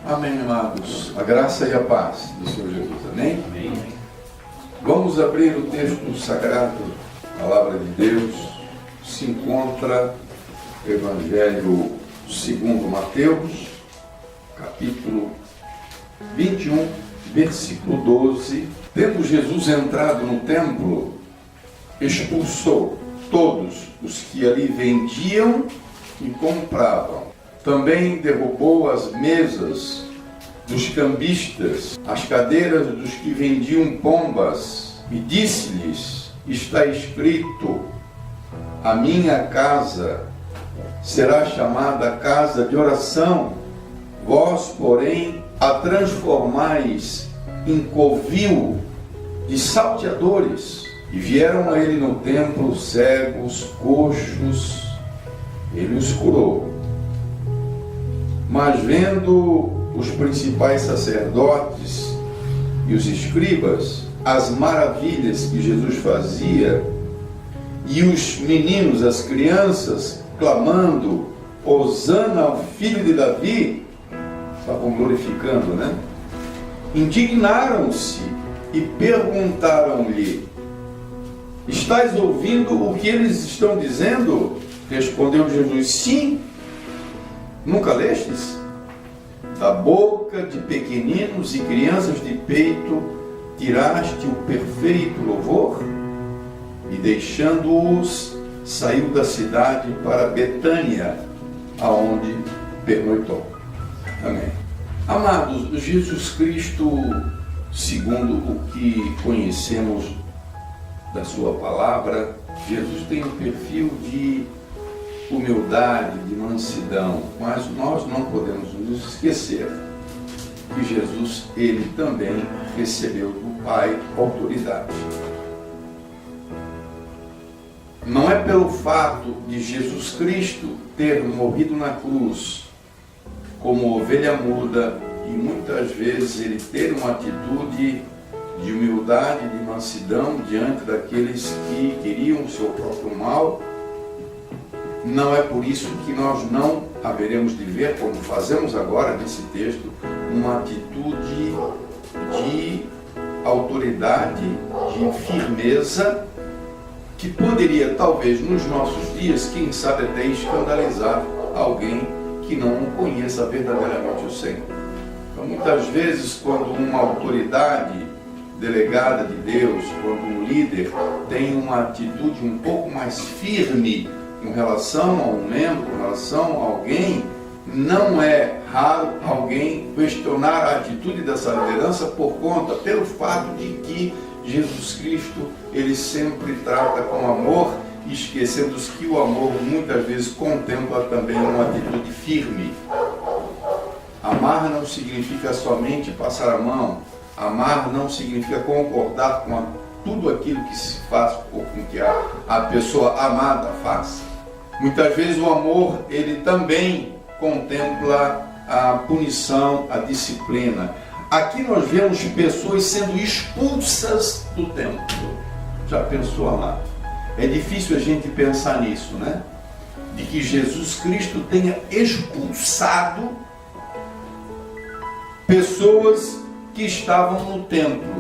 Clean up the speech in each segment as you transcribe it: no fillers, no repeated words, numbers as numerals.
Amém, amados. A graça e a paz do Senhor Jesus. Amém? Amém. Vamos abrir o texto sagrado, a palavra de Deus. Se encontra no Evangelho segundo Mateus, capítulo 21, versículo 12. Tendo Jesus entrado no templo, expulsou todos os que ali vendiam e compravam. Também derrubou as mesas dos cambistas, as cadeiras dos que vendiam pombas, e disse-lhes: está escrito, a minha casa será chamada casa de oração, vós, porém, a transformais em covil de salteadores. E vieram a ele no templo cegos, coxos, ele os curou. Mas vendo os principais sacerdotes e os escribas as maravilhas que Jesus fazia, e os meninos, as crianças, clamando, Hosana ao filho de Davi, estavam glorificando, né? Indignaram-se e perguntaram-lhe: estás ouvindo o que eles estão dizendo? Respondeu Jesus: sim. Nunca lestes? Da boca de pequeninos e crianças de peito tiraste o perfeito louvor? E deixando-os, saiu da cidade para Betânia, aonde pernoitou. Amém. Amados, Jesus Cristo, segundo o que conhecemos da sua palavra, Jesus tem um perfil de humildade, de mansidão, mas nós não podemos nos esquecer que Jesus, ele também recebeu do Pai autoridade. Não é pelo fato de Jesus Cristo ter morrido na cruz como ovelha muda e muitas vezes ele ter uma atitude de humildade, de mansidão diante daqueles que queriam o seu próprio mal. Não é por isso que nós não haveremos de ver, como fazemos agora nesse texto, uma atitude de autoridade, de firmeza, que poderia talvez nos nossos dias, quem sabe até escandalizar alguém que não conheça verdadeiramente o Senhor. Então, muitas vezes, quando uma autoridade delegada de Deus, quando um líder tem uma atitude um pouco mais firme em relação a um membro, em relação a alguém, não é raro alguém questionar a atitude dessa liderança pelo fato de que Jesus Cristo, ele sempre trata com amor, esquecendo-se que o amor muitas vezes contempla também uma atitude firme. Amar não significa somente passar a mão. Amar não significa concordar com tudo aquilo que se faz ou com que a pessoa amada faz. Muitas vezes o amor, ele também contempla a punição, a disciplina. Aqui nós vemos pessoas sendo expulsas do templo. Já pensou, amado? É difícil a gente pensar nisso, né? De que Jesus Cristo tenha expulsado pessoas que estavam no templo.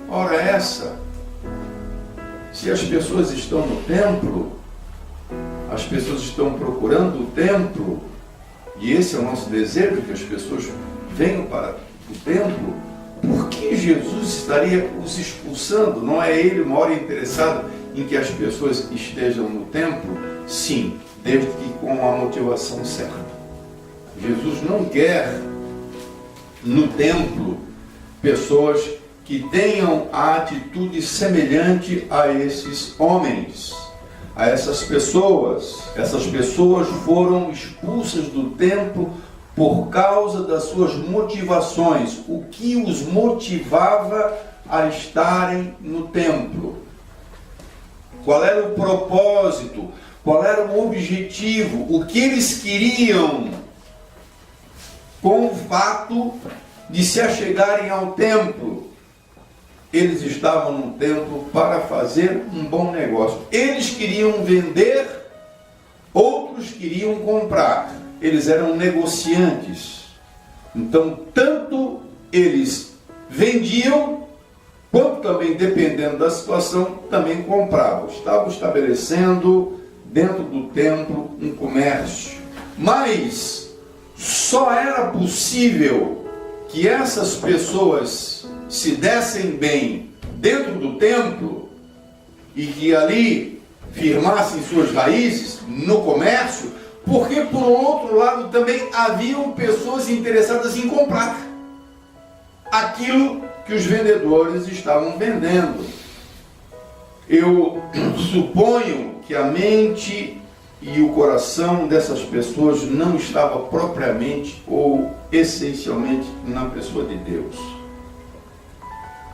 Ora essa, se as pessoas estão no templo, as pessoas estão procurando o templo, e esse é o nosso desejo, que as pessoas venham para o templo, por que Jesus estaria os expulsando? Não é ele uma hora interessado em que as pessoas estejam no templo? Sim, desde que com a motivação certa. Jesus não quer no templo pessoas que tenham a atitude semelhante a esses homens, a essas pessoas. Essas pessoas foram expulsas do templo por causa das suas motivações. O que os motivava a estarem no templo? Qual era o propósito? Qual era o objetivo? O que eles queriam com o fato de se achegarem ao templo? Eles estavam no templo para fazer um bom negócio. Eles queriam vender, outros queriam comprar. eles eram negociantes. Então, tanto eles vendiam, quanto também, dependendo da situação, também compravam. Estavam estabelecendo dentro do templo um comércio. Mas só era possível que essas pessoas se dessem bem dentro do templo e que ali firmassem suas raízes no comércio, porque por outro lado também haviam pessoas interessadas em comprar aquilo que os vendedores estavam vendendo. Eu suponho que a mente e o coração dessas pessoas não estava propriamente ou essencialmente na pessoa de Deus.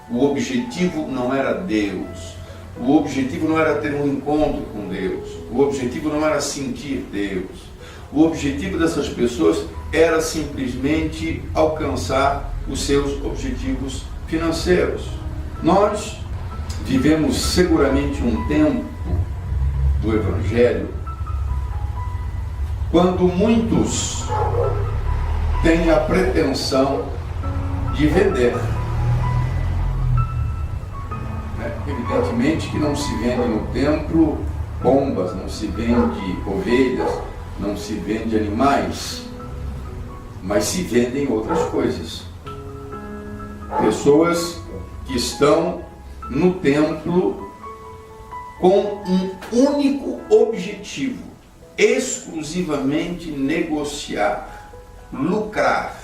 O objetivo não era Deus. O objetivo não era ter um encontro com Deus. O objetivo não era sentir Deus. O objetivo dessas pessoas era simplesmente alcançar os seus objetivos financeiros. Nós vivemos seguramente um tempo do Evangelho quando muitos têm a pretensão de vender. Evidentemente que não se vende no templo pombas, não se vende ovelhas, não se vende animais, mas se vendem outras coisas. Pessoas que estão no templo com um único objetivo: exclusivamente negociar, lucrar,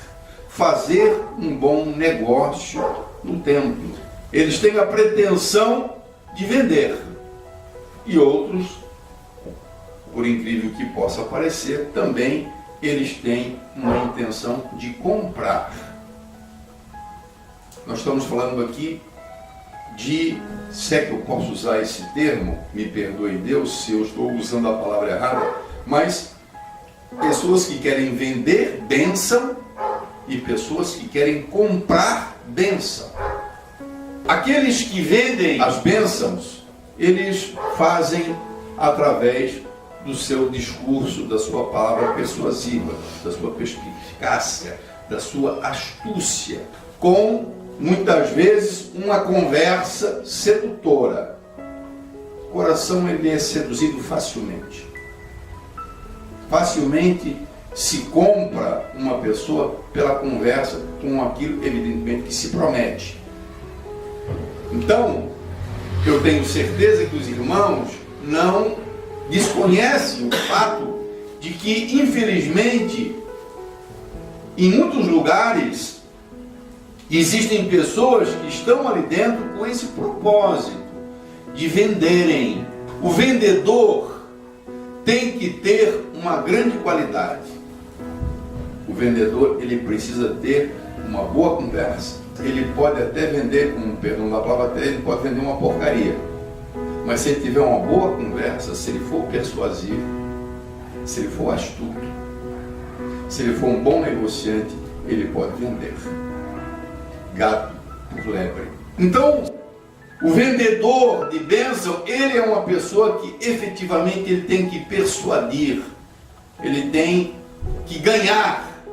fazer um bom negócio no templo. Eles têm a pretensão de vender. E outros, por incrível que possa parecer, também eles têm uma intenção de comprar. Nós estamos falando aqui de, se é que eu posso usar esse termo, me perdoe Deus se eu estou usando a palavra errada, mas pessoas que querem vender bênção e pessoas que querem comprar bênção. Aqueles que vendem as bênçãos, eles fazem através do seu discurso, da sua palavra persuasiva, da sua perspicácia, da sua astúcia, com muitas vezes uma conversa sedutora. O coração ele é seduzido facilmente. Facilmente se compra uma pessoa pela conversa com aquilo, evidentemente, que se promete. Então, eu tenho certeza que os irmãos não desconhecem o fato de que, infelizmente, em muitos lugares, existem pessoas que estão ali dentro com esse propósito de venderem. O vendedor tem que ter uma grande qualidade. O vendedor, ele precisa ter uma boa conversa. Ele pode até vender, com perdão da palavra, até ele pode vender uma porcaria. Mas se ele tiver uma boa conversa, se ele for persuasivo, se ele for astuto, se ele for um bom negociante, ele pode vender. Gato por lebre. Então, o vendedor de bênção, ele é uma pessoa que efetivamente ele tem que persuadir, ele tem que ganhar,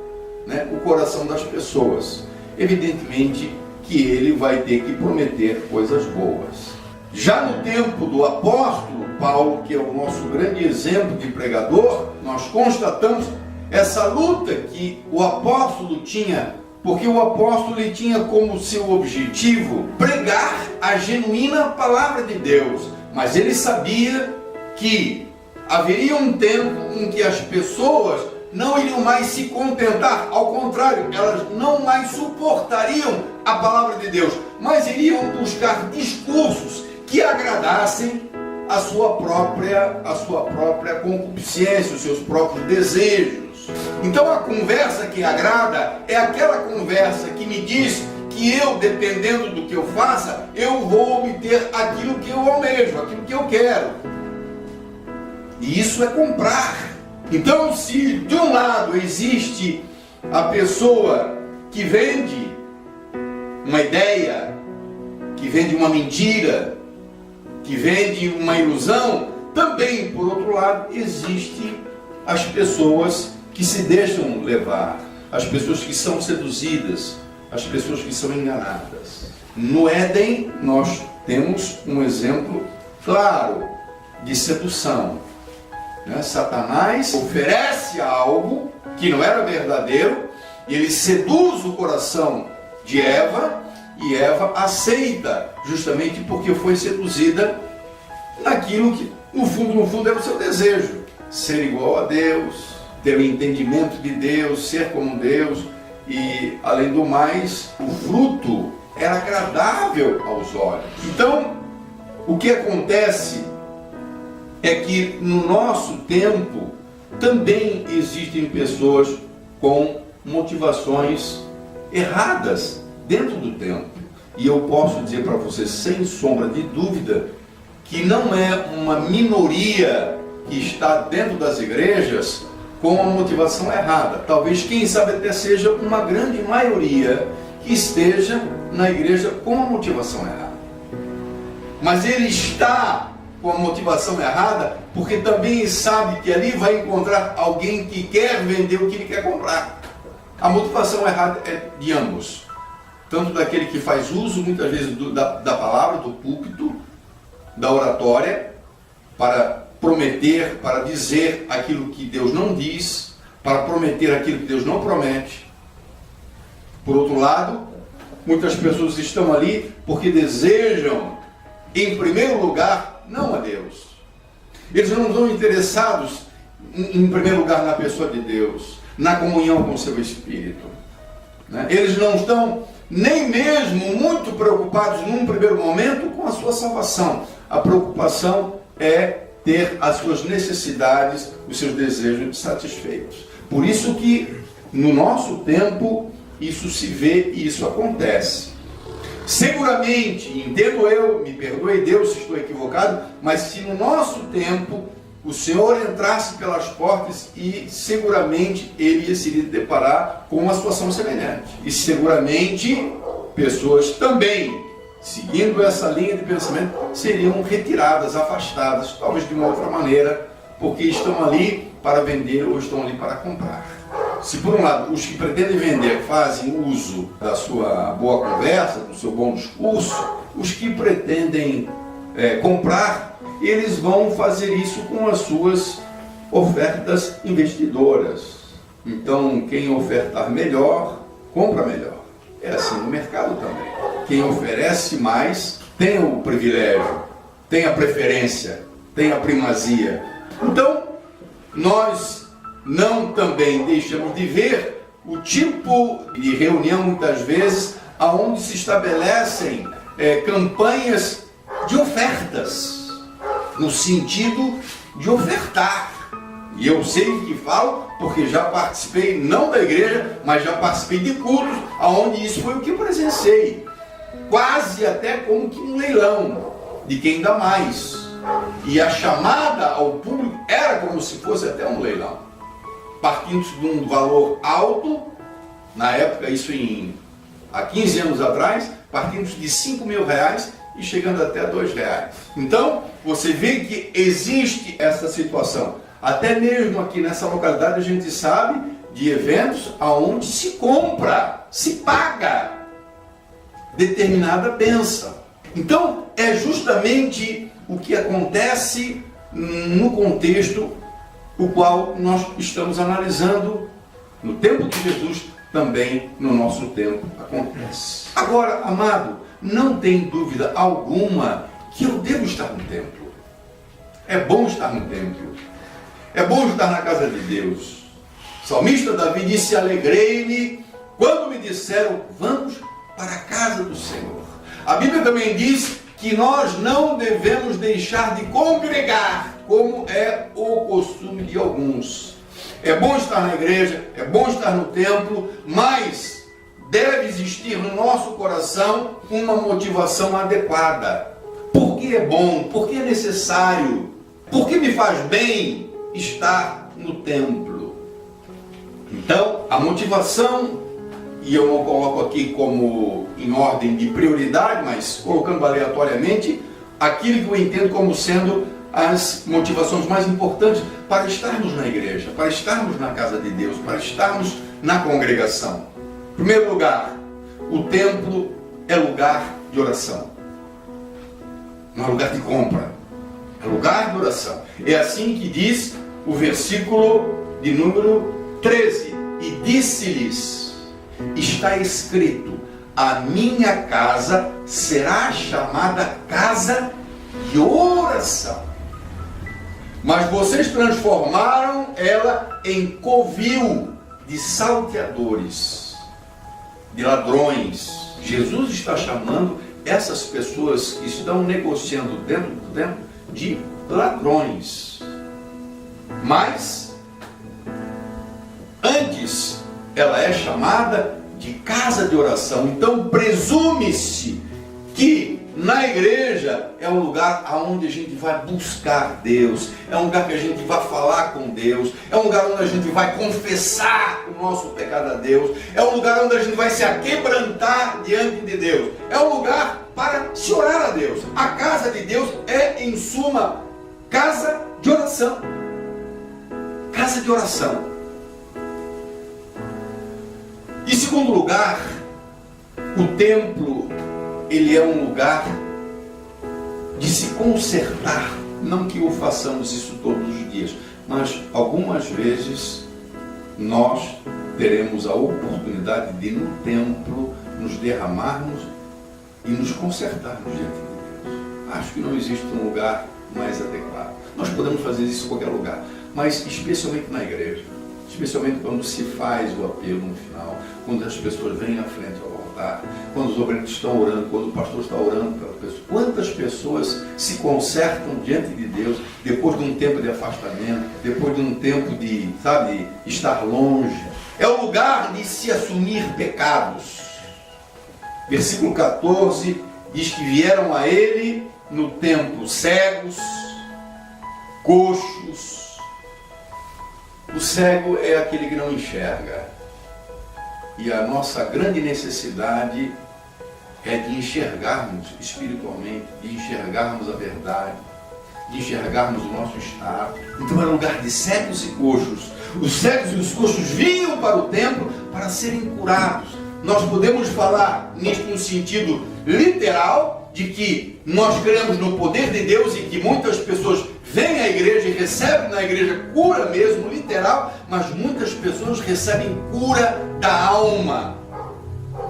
né, o coração das pessoas. Evidentemente que ele vai ter que prometer coisas boas. Já no tempo do apóstolo Paulo, que é o nosso grande exemplo de pregador, nós constatamos essa luta que o apóstolo tinha, porque o apóstolo ele tinha como seu objetivo pregar a genuína palavra de Deus, mas ele sabia que haveria um tempo em que as pessoas não iriam mais se contentar, ao contrário, elas não mais suportariam a palavra de Deus, mas iriam buscar discursos que agradassem a sua própria concupiscência, os seus próprios desejos. Então a conversa que agrada é aquela conversa que me diz que eu, dependendo do que eu faça, eu vou obter aquilo que eu almejo, aquilo que eu quero. E isso é comprar. Então, se de um lado existe a pessoa que vende uma ideia, que vende uma mentira, que vende uma ilusão, também, por outro lado, existem as pessoas que se deixam levar, as pessoas que são seduzidas, as pessoas que são enganadas. No Éden, nós temos um exemplo claro de sedução. Satanás oferece algo que não era verdadeiro, e ele seduz o coração de Eva, e Eva aceita, justamente porque foi seduzida naquilo que, no fundo, era o seu desejo. Ser igual a Deus, ter o entendimento de Deus, ser como Deus, e, além do mais, o fruto era agradável aos olhos. Então, o que acontece é que no nosso tempo também existem pessoas com motivações erradas dentro do templo. E eu posso dizer para você, sem sombra de dúvida, que não é uma minoria que está dentro das igrejas com a motivação errada. Talvez, quem sabe, até seja uma grande maioria que esteja na igreja com a motivação errada. Mas ele está com a motivação errada porque também sabe que ali vai encontrar alguém que quer vender o que ele quer comprar. A motivação errada é de ambos. Tanto daquele que faz uso, muitas vezes, da palavra, do púlpito, da oratória, para prometer, para dizer aquilo que Deus não diz, para prometer aquilo que Deus não promete. Por outro lado, muitas pessoas estão ali porque desejam, em primeiro lugar, não a Deus. Eles não estão interessados, em primeiro lugar, na pessoa de Deus, na comunhão com o seu Espírito. Eles não estão nem mesmo muito preocupados, num primeiro momento, com a sua salvação. A preocupação é ter as suas necessidades, os seus desejos satisfeitos. Por isso que, no nosso tempo, isso se vê e isso acontece. Seguramente, entendo eu, me perdoe Deus se estou equivocado, mas se no nosso tempo o Senhor entrasse pelas portas, e seguramente ele ia se deparar com uma situação semelhante. E seguramente pessoas também, seguindo essa linha de pensamento, seriam retiradas, afastadas, talvez de uma outra maneira, porque estão ali para vender ou estão ali para comprar. Se por um lado os que pretendem vender fazem uso da sua boa conversa, do seu bom discurso, os que pretendem comprar, eles vão fazer isso com as suas ofertas investidoras. Então, quem ofertar melhor, compra melhor. É assim no mercado também. Quem oferece mais tem o privilégio, tem a preferência, tem a primazia. Então, nós não também deixamos de ver o tipo de reunião, muitas vezes, aonde se estabelecem campanhas de ofertas, no sentido de ofertar. E eu sei o que falo, porque já participei, não da igreja, mas já participei de cultos, aonde isso foi o que eu presenciei. Quase até como que um leilão, de quem dá mais. E a chamada ao público era como se fosse até um leilão. Partindo de um valor alto, na época, isso há 15 anos atrás, partindo de R$5.000 e chegando até R$2. Então, você vê que existe essa situação. Até mesmo aqui nessa localidade a gente sabe de eventos onde se compra, se paga determinada bênção. Então, é justamente o que acontece no contexto o qual nós estamos analisando no tempo de Jesus, também no nosso tempo acontece. Agora, amado, não tem dúvida alguma que eu devo estar no templo. É bom estar no templo. É bom estar na casa de Deus. O salmista Davi disse: alegrei-me quando me disseram, vamos para a casa do Senhor. A Bíblia também diz que nós não devemos deixar de congregar, como é o costume de alguns. É bom estar na igreja, é bom estar no templo, mas deve existir no nosso coração uma motivação adequada. Por que é bom? Por que é necessário? Por que me faz bem estar no templo? Então, a motivação, e eu não coloco aqui como em ordem de prioridade, mas colocando aleatoriamente, aquilo que eu entendo como sendo as motivações mais importantes para estarmos na igreja, para estarmos na casa de Deus, para estarmos na congregação. Em primeiro lugar, o templo é lugar de oração. Não é lugar de compra, é lugar de oração. É assim que diz o versículo de número 13. E disse-lhes, está escrito, a minha casa será chamada casa de oração. Mas vocês transformaram ela em covil de salteadores, de ladrões. Jesus está chamando essas pessoas que estão negociando dentro do templo de ladrões. Mas, antes, ela é chamada de casa de oração. Então, presume-se que na igreja é um lugar onde a gente vai buscar Deus, é um lugar que a gente vai falar com Deus, é um lugar onde a gente vai confessar o nosso pecado a Deus, é um lugar onde a gente vai se aquebrantar diante de Deus, é um lugar para se orar a Deus. A casa de Deus é, em suma, casa de oração. Casa de oração. Em segundo lugar, o templo, ele é um lugar de se consertar. Não que o façamos isso todos os dias, mas algumas vezes nós teremos a oportunidade de no templo nos derramarmos e nos consertarmos diante de Deus. Acho que não existe um lugar mais adequado. Nós podemos fazer isso em qualquer lugar, mas especialmente na igreja. Especialmente quando se faz o apelo no final, quando as pessoas vêm à frente ao altar, quando os obreiros estão orando, quando o pastor está orando pela pessoa. Quantas pessoas se consertam diante de Deus depois de um tempo de afastamento, depois de um tempo de, estar longe. É o lugar de se assumir pecados. Versículo 14 diz que vieram a ele no templo cegos, coxos. O cego é aquele que não enxerga. E a nossa grande necessidade é de enxergarmos espiritualmente, de enxergarmos a verdade, de enxergarmos o nosso estado. Então era um lugar de cegos e coxos. Os cegos e os coxos vinham para o templo para serem curados. Nós podemos falar nisto no sentido literal, de que nós cremos no poder de Deus e que muitas pessoas vêm à igreja e recebem na igreja cura mesmo, literal, mas muitas pessoas recebem cura da alma.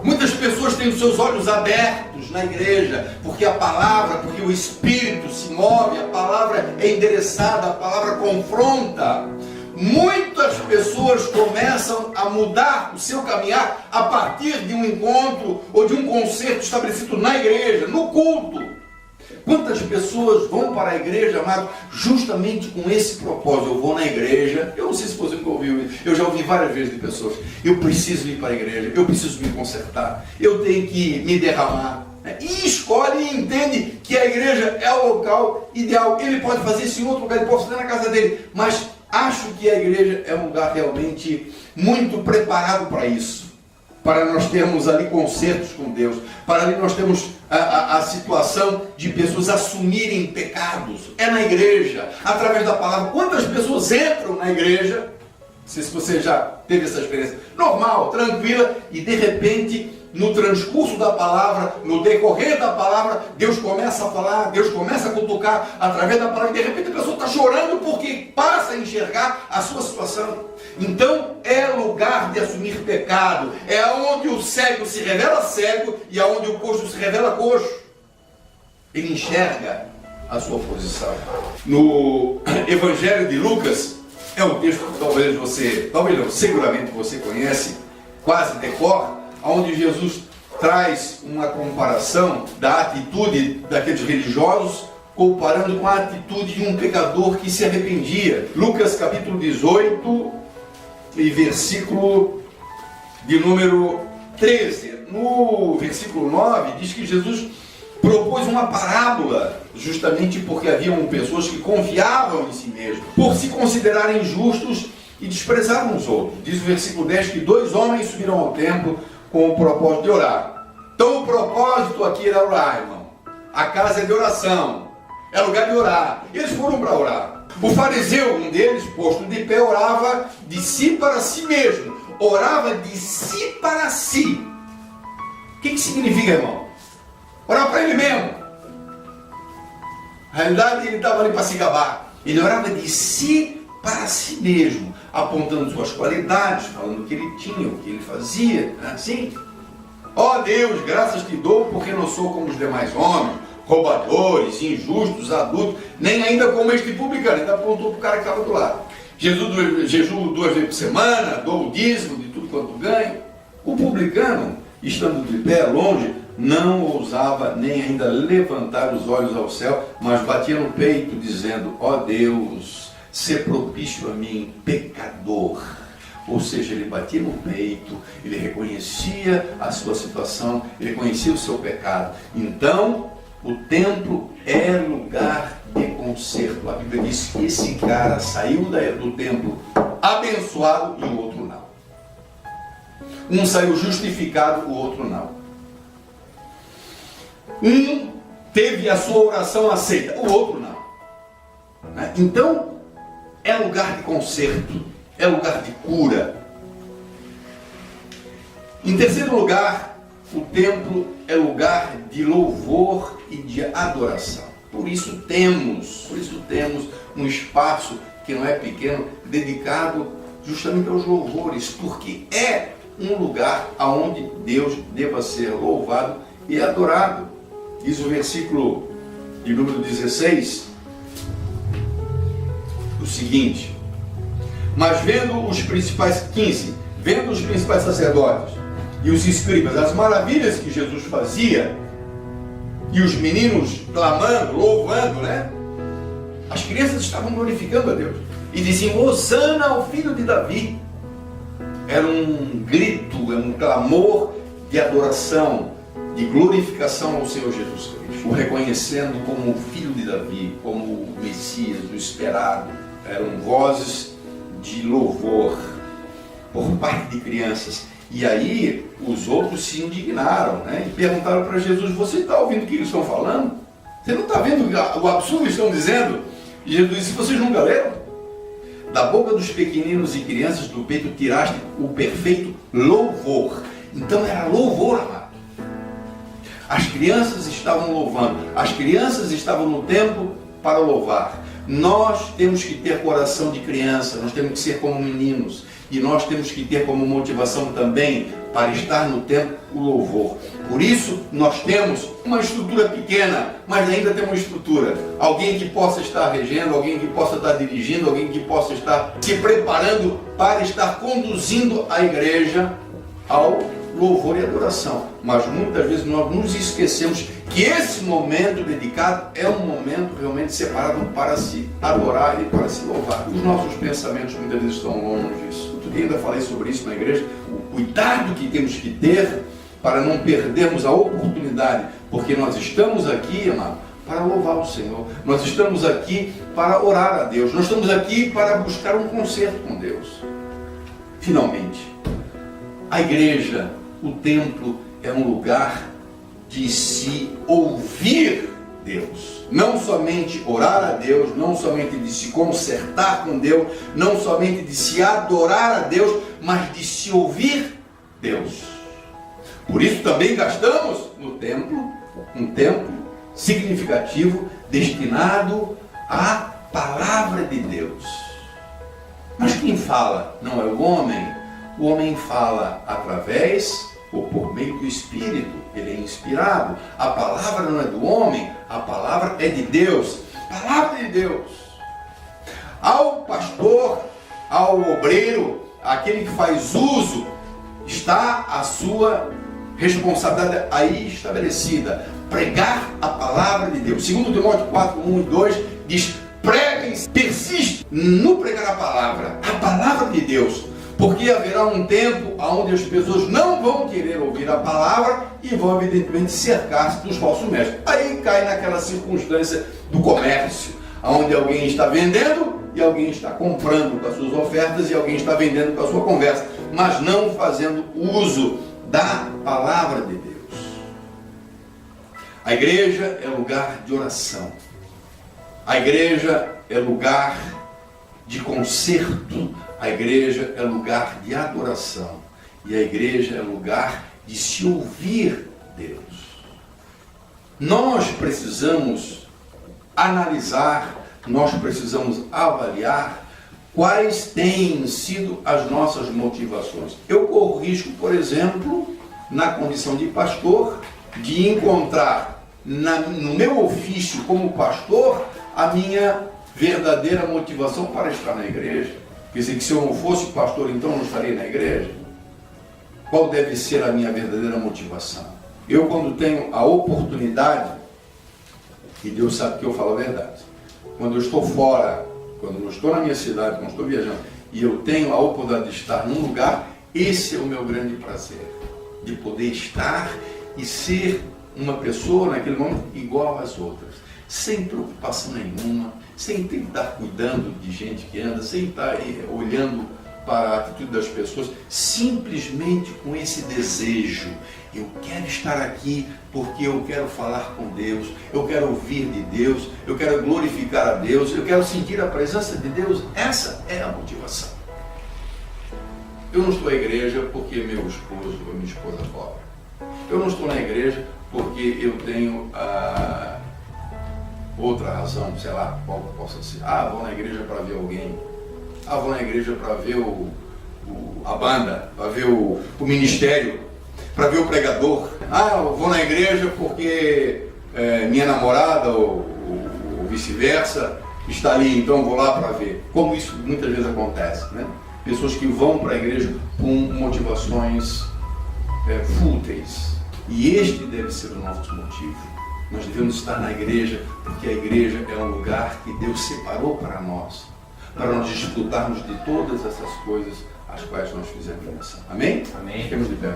Muitas pessoas têm os seus olhos abertos na igreja, porque a palavra, porque o Espírito se move, a palavra é endereçada, a palavra confronta. Muitas pessoas começam a mudar o seu caminhar a partir de um encontro ou de um concerto estabelecido na igreja, no culto. Quantas pessoas vão para a igreja, amado, justamente com esse propósito? Eu vou na igreja, eu não sei se você nunca ouviu isso, eu já ouvi várias vezes de pessoas, eu preciso ir para a igreja, eu preciso me consertar, eu tenho que me derramar. E escolhe e entende que a igreja é o local ideal. Ele pode fazer isso em outro lugar, ele pode fazer na casa dele, mas acho que a igreja é um lugar realmente muito preparado para isso. Para nós termos ali concertos com Deus, para ali nós termos a situação de pessoas assumirem pecados. É na igreja, através da palavra. Quantas pessoas entram na igreja, não sei se você já teve essa experiência, normal, tranquila, e de repente, no transcurso da palavra, no decorrer da palavra, Deus começa a falar, Deus começa a cutucar através da palavra, e de repente a pessoa está chorando porque passa a enxergar a sua situação. Então é lugar de assumir pecado, é onde o cego se revela cego e aonde o coxo se revela coxo. Ele enxerga a sua posição. No Evangelho de Lucas, é um texto que seguramente você conhece, quase decora, onde Jesus traz uma comparação da atitude daqueles religiosos, comparando com a atitude de um pecador que se arrependia. Lucas capítulo 18 e versículo de número 13. No versículo 9 diz que Jesus propôs uma parábola, justamente porque haviam pessoas que confiavam em si mesmos, por se considerarem justos e desprezavam os outros. Diz o versículo 10 que 2 homens subiram ao templo com o propósito de orar. Então o propósito aqui era orar, irmão. A casa é de oração. É lugar de orar. Eles foram para orar. O fariseu, um deles, posto de pé, orava de si para si mesmo. Orava de si para si. O que significa, irmão? Orar para ele mesmo. Na realidade, ele estava ali para se gabar. Ele orava de si para si mesmo, apontando suas qualidades, falando o que ele tinha, o que ele fazia. Assim. Ó Deus, graças te dou, porque não sou como os demais homens, roubadores, injustos, adultos, nem ainda como este publicano. Ainda apontou para o cara que estava do lado. Jejuo 2 vezes por semana, dou o dízimo de tudo quanto ganho. O publicano, estando de pé, longe, não ousava nem ainda levantar os olhos ao céu, mas batia no peito, dizendo: ó Deus, sê propício a mim, pecador. Ou seja, ele batia no peito, ele reconhecia a sua situação, ele reconhecia o seu pecado. Então, o templo é lugar de conserto. A Bíblia diz que esse cara saiu do templo abençoado e o outro não. Um saiu justificado, o outro não. Um teve a sua oração aceita, o outro não. Então, é lugar de conserto, é lugar de cura. Em terceiro lugar, o templo é lugar de louvor e de adoração. Por isso temos um espaço que não é pequeno, dedicado justamente aos louvores, porque é um lugar onde Deus deva ser louvado e adorado. Diz o versículo de número 16, o seguinte: mas vendo os principais sacerdotes e os escribas, as maravilhas que Jesus fazia, e os meninos clamando, louvando, as crianças estavam glorificando a Deus e diziam: Hosana ao filho de Davi. Era um grito, um clamor de adoração, de glorificação ao Senhor Jesus Cristo, o reconhecendo como o filho de Davi, como o Messias, o esperado. Eram vozes de louvor por parte de crianças. E aí os outros se indignaram, e perguntaram para Jesus: você está ouvindo o que eles estão falando? Você não está vendo o absurdo que estão dizendo? E Jesus disse: vocês nunca leram? Da boca dos pequeninos e crianças do peito tiraste o perfeito louvor. Então era louvor, amado. As crianças estavam louvando, as crianças estavam no templo para louvar. Nós temos que ter coração de criança, nós temos que ser como meninos, e nós temos que ter como motivação também para estar no templo o louvor. Por isso nós temos uma estrutura pequena, mas ainda temos uma estrutura. Alguém que possa estar regendo, alguém que possa estar dirigindo, alguém que possa estar se preparando para estar conduzindo a igreja ao louvor e adoração. Mas muitas vezes nós nos esquecemos que esse momento dedicado é um momento realmente separado para se adorar e para se louvar. Os nossos pensamentos muitas vezes estão longe disso. Outro dia ainda falei sobre isso na igreja, o cuidado que temos que ter para não perdermos a oportunidade, porque nós estamos aqui, amado, para louvar o Senhor, nós estamos aqui para orar a Deus, nós estamos aqui para buscar um concerto com Deus. Finalmente, a igreja, o templo, é um lugar de se ouvir Deus. Não somente orar a Deus, não somente de se consertar com Deus, não somente de se adorar a Deus, mas de se ouvir Deus. Por isso também gastamos no templo, um templo significativo, destinado à palavra de Deus. Mas quem fala não é o homem fala através ou por meio do Espírito, ele é inspirado. A palavra não é do homem, a palavra é de Deus. Palavra de Deus. Ao pastor, ao obreiro, aquele que faz uso, está a sua responsabilidade aí estabelecida. Pregar a palavra de Deus. 2 Timóteo 4, 1 e 2 diz: preguem, persiste no pregar a palavra de Deus. Porque haverá um tempo onde as pessoas não vão querer ouvir a palavra e vão evidentemente cercar-se dos falsos mestres. Aí cai naquela circunstância do comércio, onde alguém está vendendo e alguém está comprando com as suas ofertas e alguém está vendendo com a sua conversa, mas não fazendo uso da palavra de Deus. A igreja é lugar de oração. A igreja é lugar de concerto, a igreja é lugar de adoração e a igreja é lugar de se ouvir Deus. Nós precisamos analisar, nós precisamos avaliar quais têm sido as nossas motivações. Eu corro risco, por exemplo, na condição de pastor, de encontrar no meu ofício como pastor a minha verdadeira motivação para estar na igreja. Quer dizer que se eu não fosse pastor, então eu não estaria na igreja? Qual deve ser a minha verdadeira motivação? Eu, quando tenho a oportunidade, e Deus sabe que eu falo a verdade, quando eu estou fora, quando eu estou na minha cidade, quando eu estou viajando, e eu tenho a oportunidade de estar num lugar, esse é o meu grande prazer, de poder estar e ser uma pessoa naquele momento igual às outras, sem preocupação nenhuma, sem ter que estar cuidando de gente que anda, sem estar olhando para a atitude das pessoas, simplesmente com esse desejo. Eu quero estar aqui porque eu quero falar com Deus, eu quero ouvir de Deus, eu quero glorificar a Deus, eu quero sentir a presença de Deus. Essa é a motivação. Eu não estou à igreja porque meu esposo ou minha esposa cobra. Eu não estou na igreja porque eu tenho outra razão, sei lá, qual possa ser. Vou na igreja para ver alguém. Vou na igreja para ver a banda, para ver o ministério, para ver o pregador. Eu vou na igreja porque minha namorada ou vice-versa está ali, então vou lá para ver. Como isso muitas vezes acontece, né? Pessoas que vão para a igreja com motivações fúteis. E este deve ser o nosso motivo. Nós devemos estar na igreja porque a igreja é um lugar que Deus separou para nós desfrutarmos de todas essas coisas as quais nós fizemos menção. Amém? Amém. Ficamos de pé.